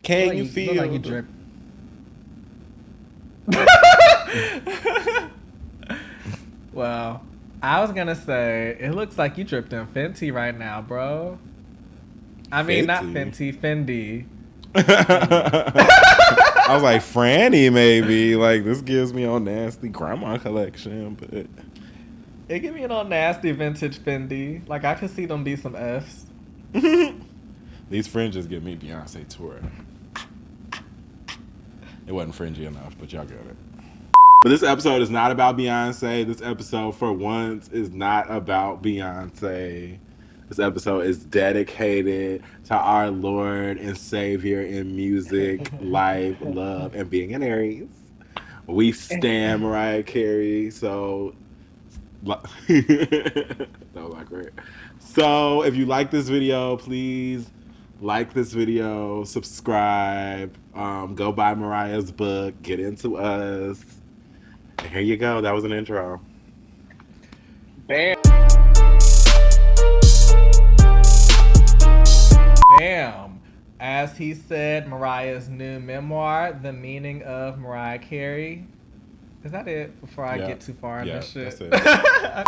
Can you feel? Look like you drip. Well, I was gonna say it looks like you dripped in Fenty right now, bro. I mean, not Fenty, Fendi. I was like, Franny, maybe. Like, this gives me all nasty grandma collection, but it give me an all nasty vintage Fendi. Like, I could see them be some Fs. These fringes give me Beyonce tour. It wasn't fringy enough, but y'all get it. But this episode is not about Beyonce. This episode, for once, is not about Beyonce. This episode is dedicated to our Lord and Savior in music, life, love, and being an Aries. We stand Mariah Carey, so that was not great. So if you like this video, please like this video, subscribe, go buy Mariah's book, Get Into Us. And here you go. That was an intro. Bam. Bam. As he said, Mariah's new memoir, The Meaning of Mariah Carey. Is that it? Before I get too far in this shit. That's it.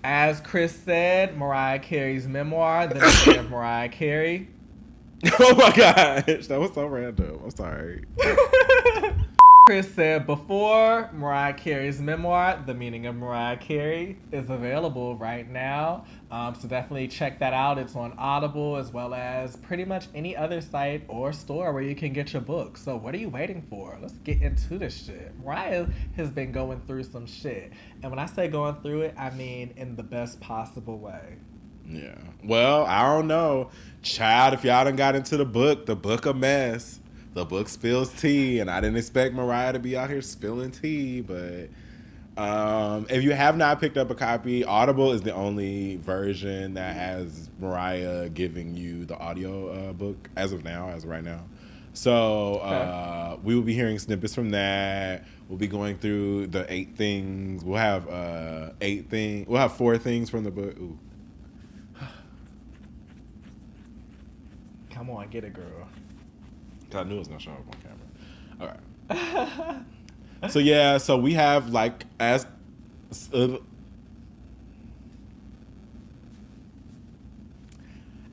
As Chris said, Mariah Carey's memoir, The Meaning of Mariah Carey. Oh my gosh, that was so random. I'm sorry. Chris said before, Mariah Carey's memoir, The Meaning of Mariah Carey, is available right now. So definitely check that out. It's on Audible as well as pretty much any other site or store where you can get your book. So what are you waiting for? Let's get into this shit. Mariah has been going through some shit. And when I say going through it, I mean in the best possible way. Yeah. Well, I don't know. Child, if y'all done got into the book a mess. The book spills tea, and I didn't expect Mariah to be out here spilling tea, but if you have not picked up a copy, Audible is the only version that has Mariah giving you the audio book as of right now. So we will be hearing snippets from that. We'll be going through the 8 things. We'll have 4 things from the book. Ooh. Come on, get it, girl. I knew it was gonna show up on camera. All right. So we have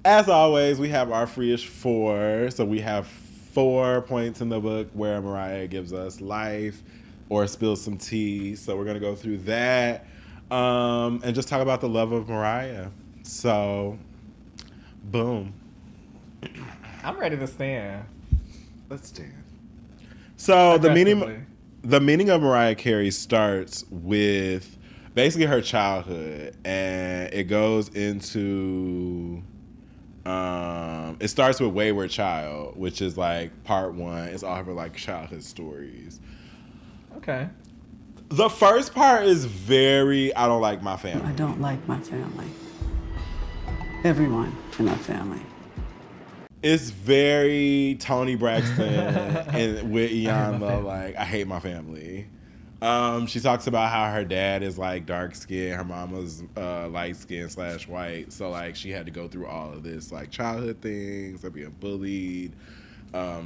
as always, we have our Freeish 4. So we have 4 points in the book where Mariah gives us life or spills some tea. So we're gonna go through that and just talk about the love of Mariah. So, boom. I'm ready to stand. Let's stand. So the meaning of Mariah Carey starts with basically her childhood, and it goes into it starts with Wayward Child, which is like part 1. It's all of her childhood stories. Okay. The first part is very I don't like my family. I don't like my family. Everyone in my family. It's very Toni Braxton and with Iyanla, I hate my family. She talks about how her dad is dark skinned, her mama's light skinned / white. So she had to go through all of this childhood things, being bullied.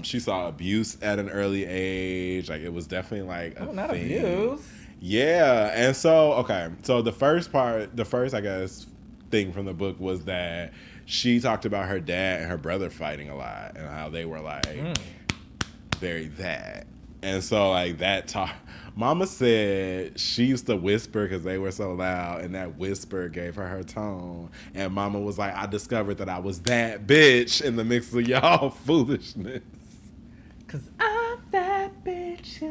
She saw abuse at an early age. It was definitely a not thing. Abuse. Yeah, and so so the first I guess thing from the book was that she talked about her dad and her brother fighting a lot and how they were very that. And so that talk, Mama said she used to whisper because they were so loud, and that whisper gave her tone. And Mama was like, I discovered that I was that bitch in the mix of y'all foolishness. Cause I'm that bitch.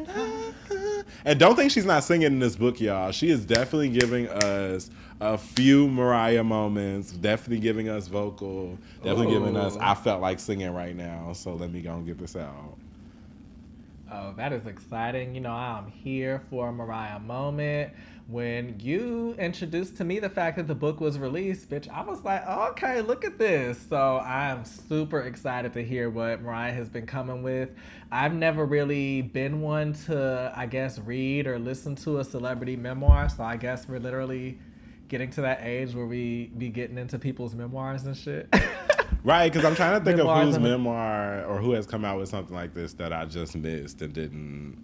And don't think she's not singing in this book, y'all. She is definitely giving us a few Mariah moments, definitely giving us vocal, definitely giving us, I felt like singing right now, so let me go and get this out. Oh, that is exciting. You know, I'm here for a Mariah moment. When you introduced to me the fact that the book was released, bitch, I was like, okay, look at this. So I'm super excited to hear what Mariah has been coming with. I've never really been one to, I guess, read or listen to a celebrity memoir. So I guess we're literally getting to that age where we be getting into people's memoirs and shit. Right, because I'm trying to think of Memoirs whose of- memoir or who has come out with something like this that I just missed and didn't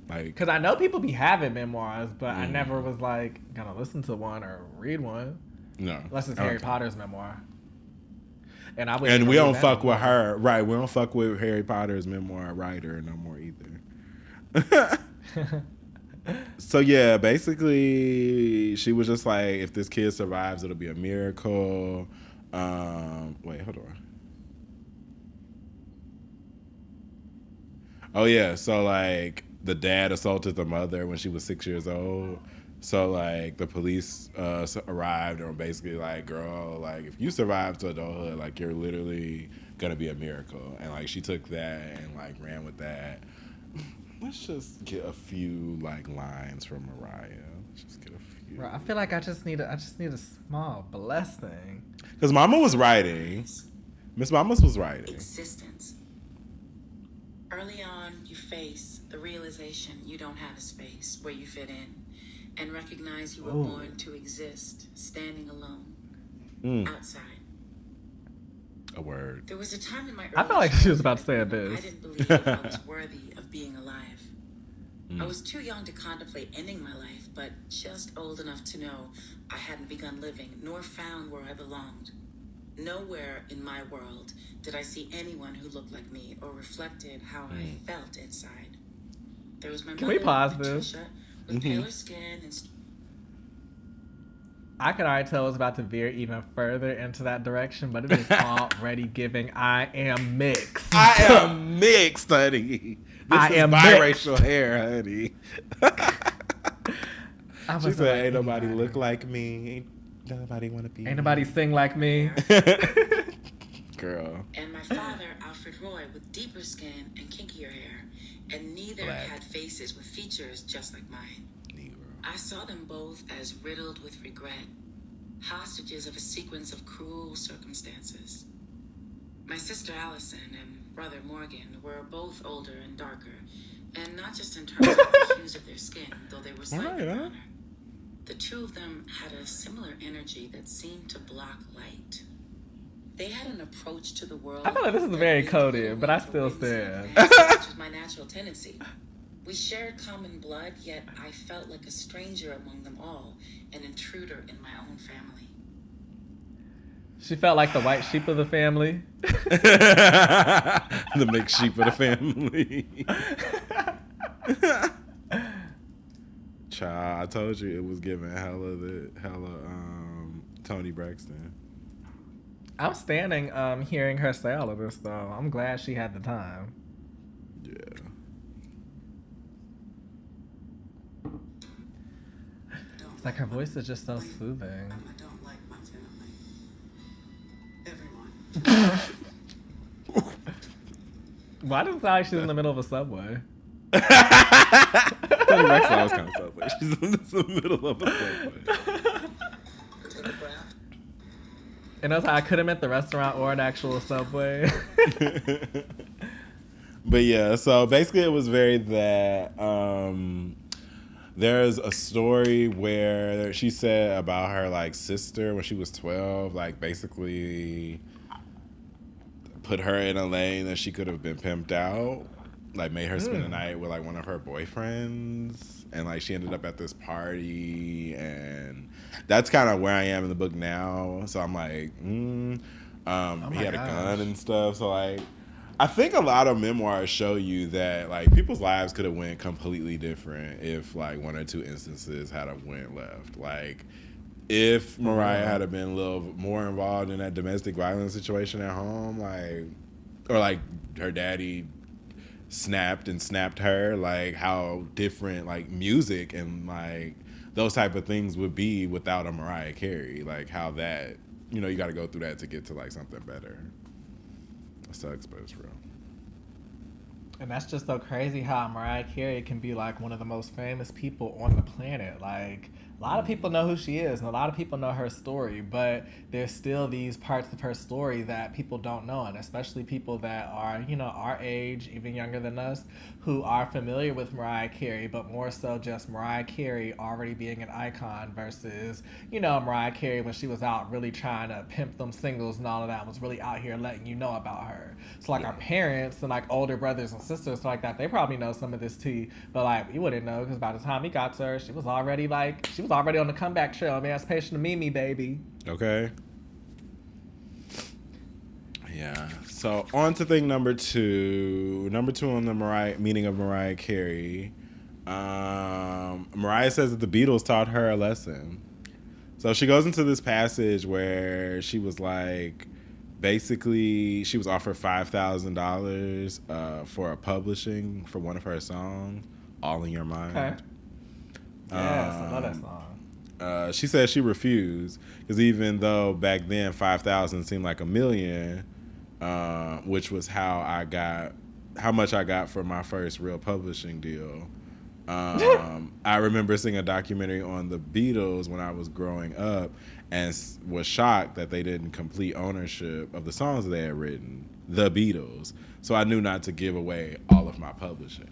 like. Because I know people be having memoirs, but I never was like gonna listen to one or read one. No, Unless it's Okay. Harry Potter's memoir. And I And we don't fuck with her, right? We don't fuck with Harry Potter's memoir writer no more either. So yeah, basically, she was just like, if this kid survives, it'll be a miracle. Wait, hold on. Oh yeah, so like the dad assaulted the mother when she was 6 years old. So like the police arrived and were basically like, girl, like if you survive to adulthood, like you're literally gonna be a miracle. And like she took that and like ran with that. Let's just get a few like lines from Mariah. Let's just get a few. Bro, I feel like I just need a small blessing. Because Mama was writing. Miss Mamas was writing. Existence. Early on, you face the realization you don't have a space where you fit in, and recognize you were born to exist, standing alone, outside. A word. There was a time in my I felt like she was about to say a childhood biz. I didn't believe I was worthy of being alive. I was too young to contemplate ending my life, but just old enough to know I hadn't begun living, nor found where I belonged. Nowhere in my world did I see anyone who looked like me or reflected how I felt inside. There was my Can mother, we pause this? Patricia, with paler skin and I could already tell it was about to veer even further into that direction, but it is already giving I am mixed. I am mixed, honey. This I is am biracial hair, honey. I She was said, like, ain't nobody look like me. Ain't nobody want to be Ain't me." nobody sing like me. Girl. and my father, Alfred Roy, with deeper skin and kinkier hair, and neither Black. had faces with features just like mine. Negro. I saw them both as riddled with regret, hostages of a sequence of cruel circumstances. My sister Allison and brother Morgan were both older and darker, and not just in terms of the hues of their skin, though they were slightly Alright, huh? browner. The two of them had a similar energy that seemed to block light. They had an approach to the world. I feel like this is that very leaned coded, a little but I more still for whimsy and stand. fantasy, which was my natural tendency. We shared common blood, yet I felt like a stranger among them all, an intruder in my own family. She felt like the white sheep of the family. The mixed sheep of the family. Child, I told you it was giving hella Tony Braxton. I'm standing hearing her say all of this, though. I'm glad she had the time. Yeah. It's like her voice is just so soothing. I don't like my family. Everyone. Why does it sound like she's in the middle of a subway? Tony Braxton always kind of sounds like she's in the middle of a subway. And that's how I could have meant the restaurant or an actual subway. But yeah, so basically it was very that there's a story where she said about her like sister when she was 12, like basically put her in a lane that she could have been pimped out, like made her spend the night with like one of her boyfriends, and like she ended up at this party, and that's kind of where I am in the book now. So I'm like, he had a gun and stuff. So like, I think a lot of memoirs show you that like people's lives could have went completely different if like one or two instances had a went left. Like if Mariah had been a little more involved in that domestic violence situation at home, like, or like her daddy snapped her, like how different like music and like those type of things would be without a Mariah Carey. Like how that, you know, you got to go through that to get to like something better. It sucks, but it's real. And that's just so crazy how Mariah Carey can be like one of the most famous people on the planet. Like, A lot of people know who she is, and a lot of people know her story, but there's still these parts of her story that people don't know, and especially people that are, our age, even younger than us, who are familiar with Mariah Carey, but more so just Mariah Carey already being an icon versus, Mariah Carey when she was out really trying to pimp them singles and all of that, was really out here letting you know about her. So like our parents and like older brothers and sisters like that, they probably know some of this tea, but like we wouldn't know because by the time we got to her, she was already on the comeback trail. Emancipation of Mimi, baby. Okay. Yeah. So on to thing number two. Number two on the meaning of Mariah Carey. Mariah says that the Beatles taught her a lesson. So she goes into this passage where she was like, basically, she was offered $5,000 for a publishing for one of her songs, All in Your Mind. Okay. Yes, I love that song. She said she refused because even though back then 5,000 seemed like $1 million, which was how much I got for my first real publishing deal. I remember seeing a documentary on the Beatles when I was growing up and was shocked that they didn't complete ownership of the songs they had written, the Beatles. So I knew not to give away all of my publishing.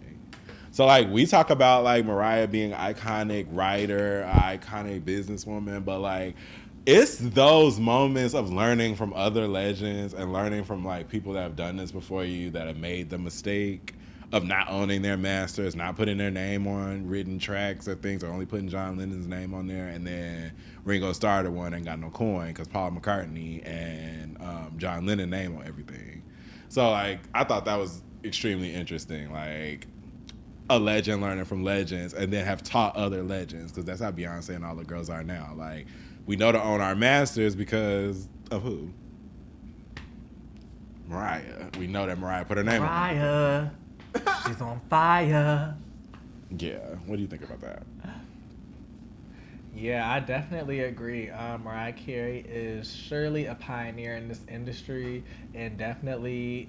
So, like, we talk about, like, Mariah being an iconic writer, an iconic businesswoman, but, like, it's those moments of learning from other legends and learning from, like, people that have done this before you that have made the mistake of not owning their masters, not putting their name on written tracks or things, or only putting John Lennon's name on there, and then Ringo started one and got no coin because Paul McCartney and John Lennon name on everything. So, like, I thought that was extremely interesting. Like, a legend learning from legends and then have taught other legends, because that's how Beyonce and all the girls are now. Like, we know to own our masters because of who? Mariah. We know that Mariah put her name on Mariah, she's on fire. Yeah. What do you think about that? Yeah, I definitely agree. Mariah Carey is surely a pioneer in this industry, and definitely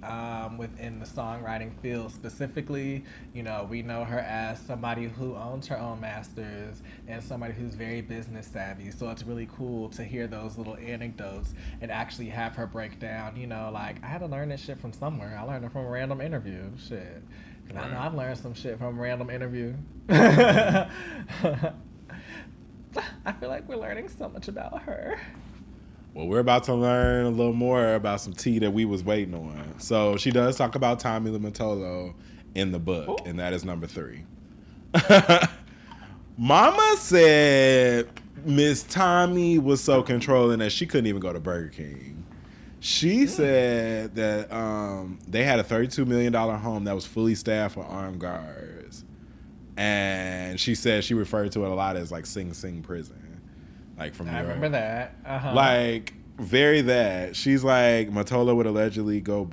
within the songwriting field specifically. We know her as somebody who owns her own masters and somebody who's very business savvy. So it's really cool to hear those little anecdotes and actually have her break down. Like, I had to learn this shit from somewhere. I learned it from a random interview. Shit. Right. I know I've learned some shit from a random interview. I feel like we're learning so much about her. Well, we're about to learn a little more about some tea that we was waiting on. So she does talk about Tommy Limatolo in the book, ooh, and that is number 3. Mama said Miss Tommy was so controlling that she couldn't even go to Burger King. She said that they had a $32 million home that was fully staffed with armed guards. And she said she referred to it a lot as like Sing Sing prison, like from New York. I remember that. Uh-huh. Like very that. She's like Matola would allegedly go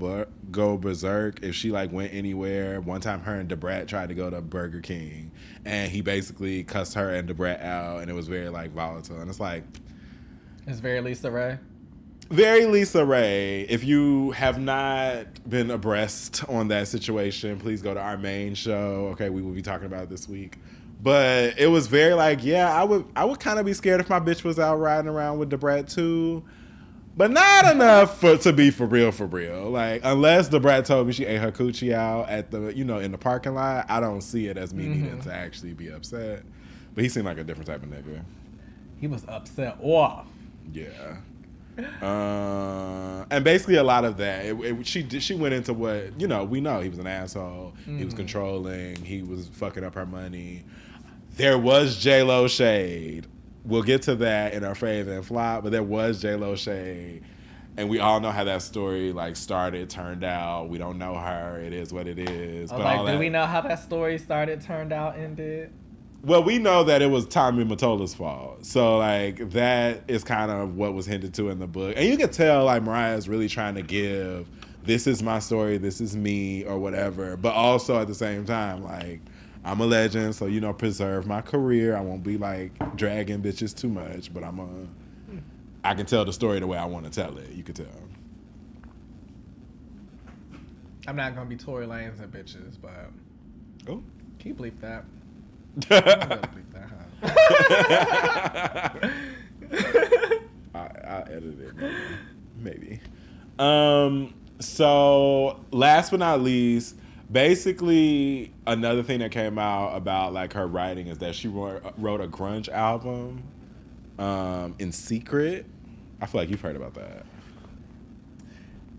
berserk if she like went anywhere. One time, her and Debrat tried to go to Burger King, and he basically cussed her and Debrat out, and it was very like volatile. And it's like, it's very Lisa Ray. Very Lisa Ray. If you have not been abreast on that situation, please go to our main show. Okay, we will be talking about it this week. But it was very like, yeah, I would kind of be scared if my bitch was out riding around with Debrat too. But not enough to be for real. Like, unless Debrat told me she ate her coochie out at the, in the parking lot, I don't see it as me needing to actually be upset. But he seemed like a different type of nigga. He was upset off. Yeah. And basically a lot of that she went into what we know he was an asshole. He was controlling, he was fucking up her money. There was J-Lo shade. We'll get to that in our fave and flop, but there was J-Lo shade, and we all know how that story like started, turned out. We don't know her, it is what it is. But like, do we know how that story started, turned out, ended? Well, we know that it was Tommy Matola's fault. So, like, that is kind of what was hinted to in the book. And you can tell, like, Mariah's really trying to give, this is my story, this is me, or whatever. But also, at the same time, like, I'm a legend, so, preserve my career. I won't be, like, dragging bitches too much. But I can tell the story the way I want to tell it. You can tell. I'm not going to be Tory Lanez and bitches, but... Oh. Can you bleep that? I I'll edit it, maybe. So last but not least, basically another thing that came out about like her writing is that she wrote a grunge album, in secret. I feel like you've heard about that.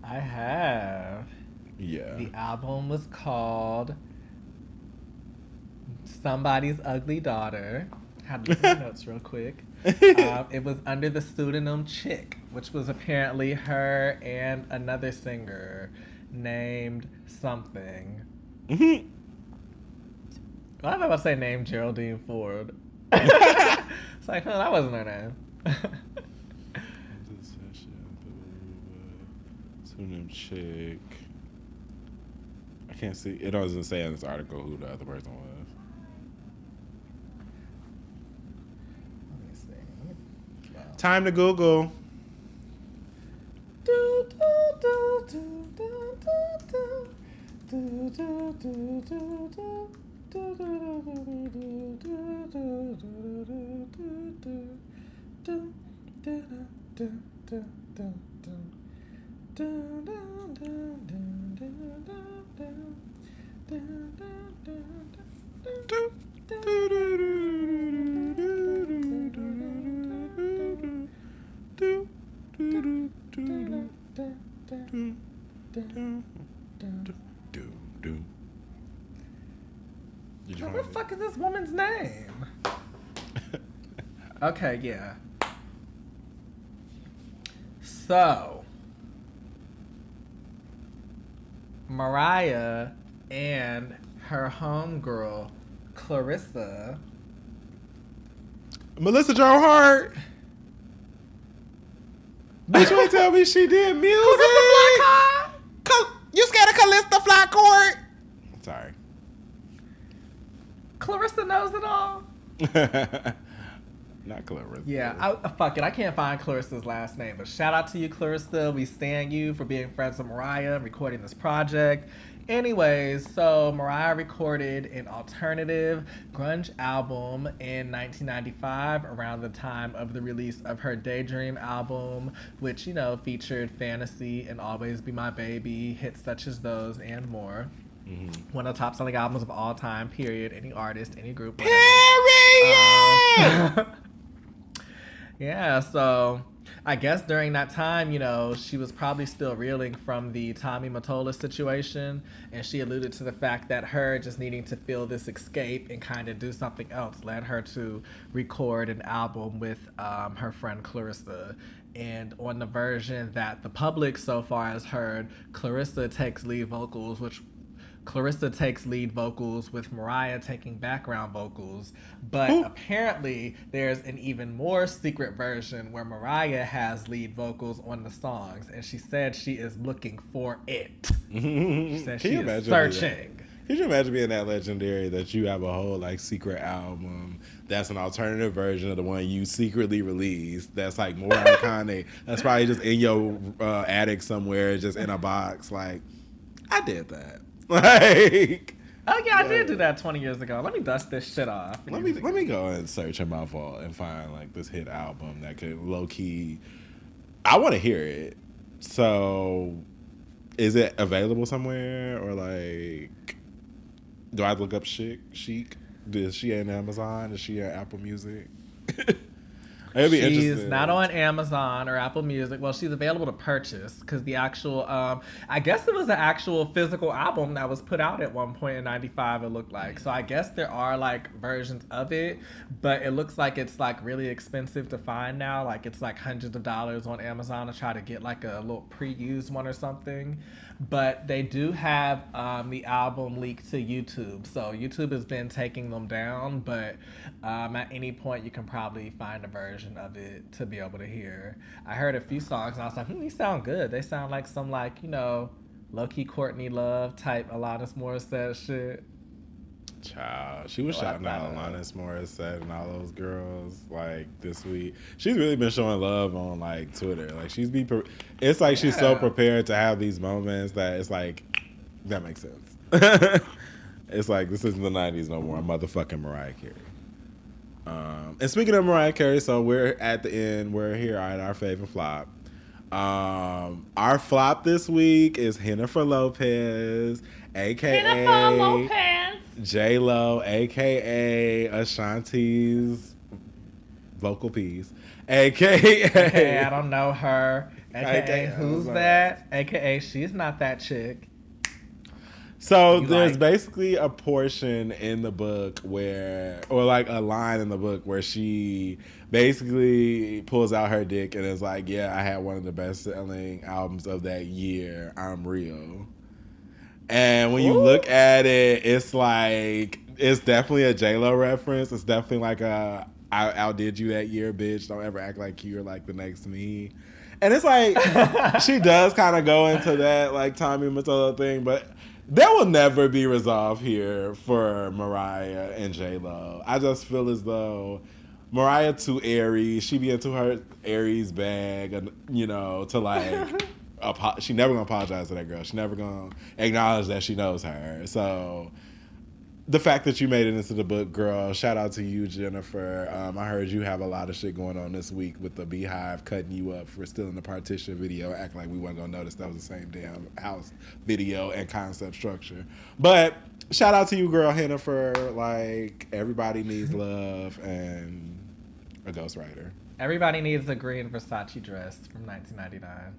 I have. Yeah. The album was called Somebody's Ugly Daughter. Had to look at my notes real quick. It was under the pseudonym Chick, which was apparently her and another singer named something. Mm-hmm. Why am I about to say named Geraldine Ford? It's like, oh, that wasn't her name. Pseudonym Chick. I can't see. It doesn't say in this article who the other person was. Let me see. Wow. Time to Google. What the fuck is this woman's name? Okay, yeah. So, Mariah and her homegirl, Clarissa. Melissa Joan Hart. Bitch, you ain't tell me she did music. You scared of Callista Flockhart? Sorry. Clarissa knows it all. Not Clarissa. Yeah, fuck it. I can't find Clarissa's last name, but shout out to you, Clarissa. We stand you for being friends with Mariah and recording this project. Anyways, so Mariah recorded an alternative grunge album in 1995 around the time of the release of her Daydream album, which, you know, featured Fantasy and Always Be My Baby, hits such as those and more. Mm-hmm. One of the top selling albums of all time, period. Any artist, any group. Period! Yeah, so I guess during that time, you know, she was probably still reeling from the Tommy Mottola situation, and she alluded to the fact that her just needing to feel this escape and kind of do something else led her to record an album with her friend Clarissa. And on the version that the public so far has heard, Clarissa takes lead vocals with Mariah taking background vocals. But apparently there's an even more secret version where Mariah has lead vocals on the songs, and she said she is looking for it. She said she is searching. Could you imagine being that legendary that you have a whole like secret album that's an alternative version of the one you secretly released that's like more iconic, that's probably just in your attic somewhere, just in a box? Like, I did that. Like, oh yeah, I did do that 20 years ago. Let me dust this shit off. Let me go and search in my vault and find like this hit album that could low key. I want to hear it. So, is it available somewhere, or like, do I look up Chic? Is she on Amazon? Is she on Apple Music? She's not on Amazon or Apple Music. Well, she's available to purchase because the actual, I guess it was an actual physical album that was put out at one point in 95, it looked like. So I guess there are like versions of it, but it looks like it's like really expensive to find now. Like it's like hundreds of dollars on Amazon to try to get like a little pre-used one or something. But they do have the album leaked to YouTube. So YouTube has been taking them down, but at any point you can probably find a version of it to be able to hear. I heard a few songs and I was like, these sound good. They sound like some like, you know, low-key Courtney Love type Alanis Morissette shit. Child, she was shouting out Alanis Morissette and all those girls like this week. She's really been showing love on like Twitter. Like it's like she's so prepared to have these moments that it's like that makes sense. It's like, this isn't the 90s no more. I'm motherfucking Mariah Carey. And speaking of Mariah Carey, so we're at the end. We're here at our favorite flop. Our flop this week is Jennifer Lopez, a.k.a. J-Lo, a.k.a. Ashanti's vocal piece, a.k.a. I don't know her. AKA who's that? AKA she's not that chick. So there's basically a portion in the book where, or like a line in the book where she basically pulls out her dick and is like, yeah, I had one of the best selling albums of that year, I'm Real. And when you look at it, it's like, it's definitely a J-Lo reference. It's definitely like a, I outdid you that year, bitch. Don't ever act like you're like the next me. And it's like, she does kind of go into that like Tommy Mottola thing, but that will never be resolved here for Mariah and J-Lo. I just feel as though Mariah too airy. She be into her Aries bag, you know, to like, she never gonna apologize to that girl. She never gonna acknowledge that she knows her. So the fact that you made it into the book, girl, shout out to you, Jennifer. I heard you have a lot of shit going on this week with the Beehive cutting you up for stealing the partition video, acting like we weren't gonna notice that was the same damn house video and concept structure. But shout out to you, girl, Jennifer. Like, everybody needs love and a ghostwriter. Everybody needs a green Versace dress from 1999.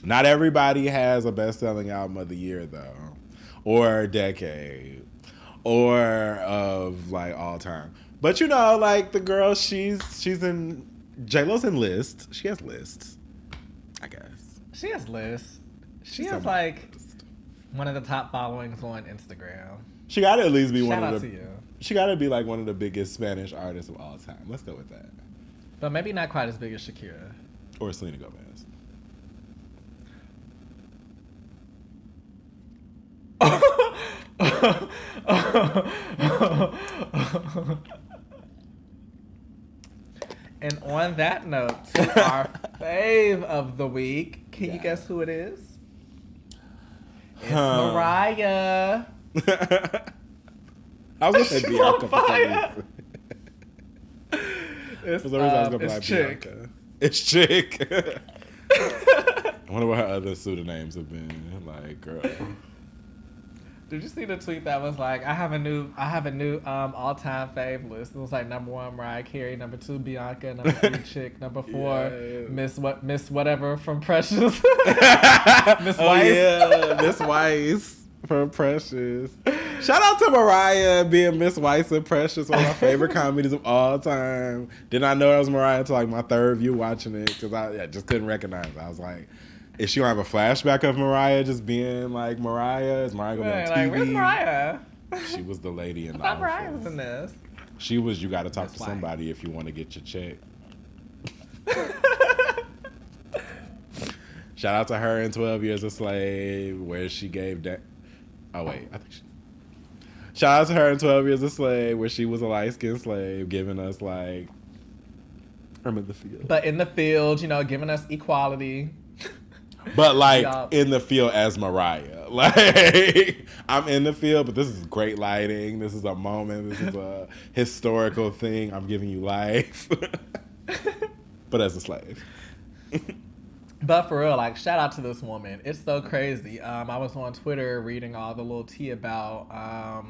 Not everybody has a best-selling album of the year, though, or decade, or of like all time. But you know, like the girl, she's in J-Lo's in lists. She has lists, I guess. She has lists. She has like one of the top followings on Instagram. She gotta at least be Shout one out of the. to you. She gotta be like one of the biggest Spanish artists of all time. Let's go with that. But maybe not quite as big as Shakira. Or Selena Gomez. And on that note, to our fave of the week, can you guess who it is? It's Mariah. I was gonna say Bianca for some reason. It's, For some reason I was gonna be like Chick. Bianca. It's Chick. I wonder what her other pseudonyms have been. Like, girl. Did you see the tweet that was like, I have a new all-time fave list. It was like number 1 Mariah Carey, number 2 Bianca, number 3 Chick, number 4 Miss whatever from Precious. Miss Weiss. Yeah, Miss Weiss from Precious. Shout out to Mariah being Miss Weiss and Precious, one of my favorite comedies of all time. Did not know that was Mariah until like my third view watching it because I just couldn't recognize it. I was like, is she gonna have a flashback of Mariah just being like Mariah? Is Mariah gonna be on TV? Like, where's Mariah? She was the lady in the I thought office. Mariah was in this. She was, you gotta talk Miss to Weiss. somebody if you want to get your check. Shout out to her in 12 Years a Slave, where she gave that. Oh, wait. I think she. Shout out to her in 12 Years a Slave, where she was a light-skinned slave, giving us, like. I'm in the field. But in the field, you know, giving us equality. But, like, Yeah. in the field as Mariah. Like, I'm in the field, but this is great lighting. This is a moment. This is a historical thing. I'm giving you life. But as a slave. But for real, like, shout out to this woman. It's so crazy. I was on Twitter reading all the little tea about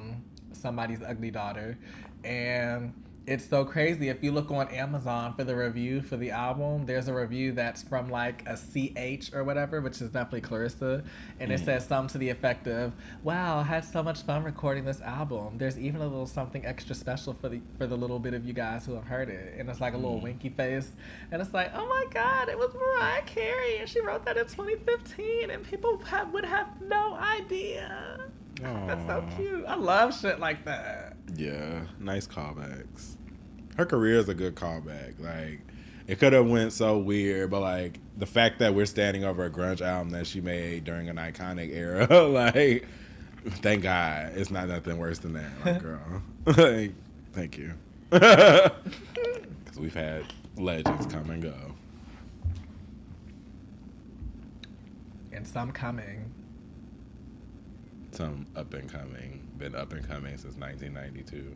somebody's ugly daughter. And it's so crazy. If you look on Amazon for the review for the album, there's a review that's from like a CH or whatever, which is definitely Clarissa. And it says something to the effect of, wow, I had so much fun recording this album. There's even a little something extra special for the little bit of you guys who have heard it. And it's like a little winky face. And it's like, oh my God, it was Mariah Carey. And she wrote that in 2015. And people would have no idea. That's so cute. I love shit like that. Yeah, nice callbacks. Her career is a good callback. Like, it could have went so weird, but like the fact that we're standing over a grunge album that she made during an iconic era, like, thank God, it's not nothing worse than that, like, girl. Like, thank you, because we've had legends come and go, And some coming. some up and coming. Been up and coming since 1992.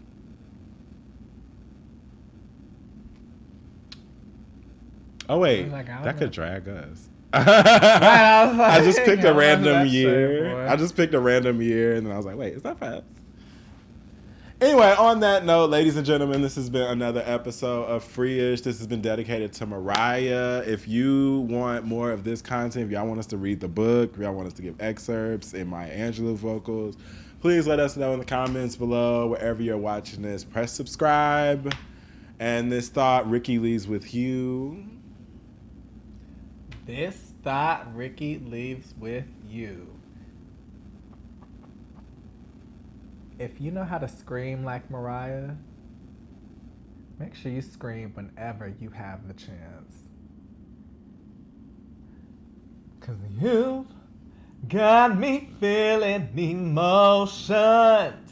Oh wait, that could drag us. I just picked a random year. I just picked a random year, and then I was like, wait, is that Fabs? Anyway, on that note, ladies and gentlemen, this has been another episode of Freeish. This has been dedicated to Mariah. If you want more of this content, if y'all want us to read the book, if y'all want us to give excerpts in Maya Angelou vocals, please let us know in the comments below. Wherever you're watching this, press subscribe. And this thought, Ricky leaves with you. This thought, Ricky leaves with you. If you know how to scream like Mariah, make sure you scream whenever you have the chance. 'Cause you've got me feeling emotions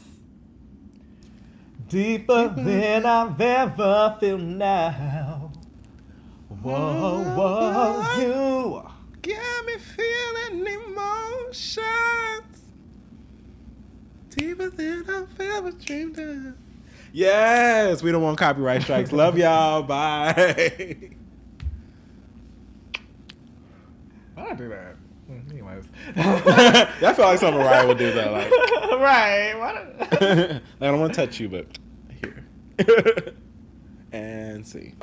deeper than I've ever felt now. Whoa, whoa, you got me feeling emotions deeper than I've ever dreamed of. Yes, we don't want copyright strikes. Love y'all. Bye. Why'd I do that? Anyways. That felt like something Mariah would do though. Like, right. I don't want to touch you, but here. And see.